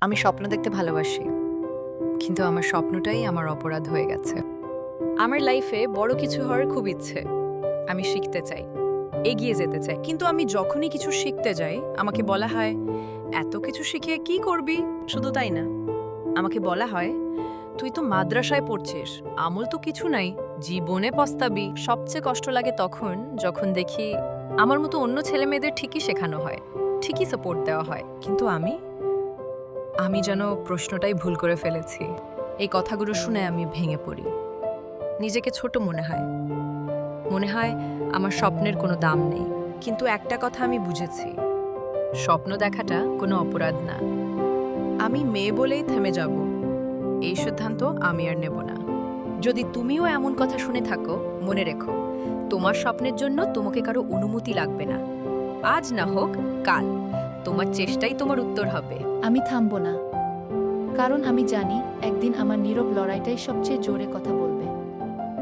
আমি স্বপ্ন দেখতে ভালোবাসি, কিন্তু আমার স্বপ্নটাই আমার অপরাধ হয়ে গেছে। আমার লাইফে বড় কিছু হওয়ার খুব ইচ্ছে। আমি শিখতে চাই, এগিয়ে যেতে চাই, কিন্তু আমি যখনই কিছু শিখতে যাই আমাকে বলা হয় এত কিছু শিখে কি করবি। শুধু তাই না, আমাকে বলা হয় তুই তো মাদ্রাসায় পড়ছিস, আমল তো কিছু নাই, জীবনে পস্তাবি। সবচেয়ে কষ্ট লাগে তখন যখন দেখি আমার মতো অন্য ছেলে মেয়েদের ঠিকই শেখানো হয়, ঠিকই সাপোর্ট দেওয়া হয়, কিন্তু আমি যেন প্রশ্নটাই ভুল করে ফেলেছি। এই কথাগুলো শুনে আমি ভেঙে পড়ি। নিজেকে ছোট মনে হয় আমার স্বপ্নের কোনো দাম নেই। কিন্তু একটা কথা আমি বুঝেছি, স্বপ্ন দেখাটা কোনো অপরাধ না। আমি মেয়ে বলেই থেমে যাব, এই সিদ্ধান্ত আমি আর নেব না। যদি তুমিও এমন কথা শুনে থাকো, মনে রেখো, তোমার স্বপ্নের জন্য তোমাকে কারো অনুমতি লাগবে না। আজ না হোক কাল, তোমার চেষ্টাই তোমার উত্তর হবে। আমি থামব না, কারণ আমি জানি একদিন আমার নীরব লড়াইটাই সবচেয়ে জোরে কথা বলবে।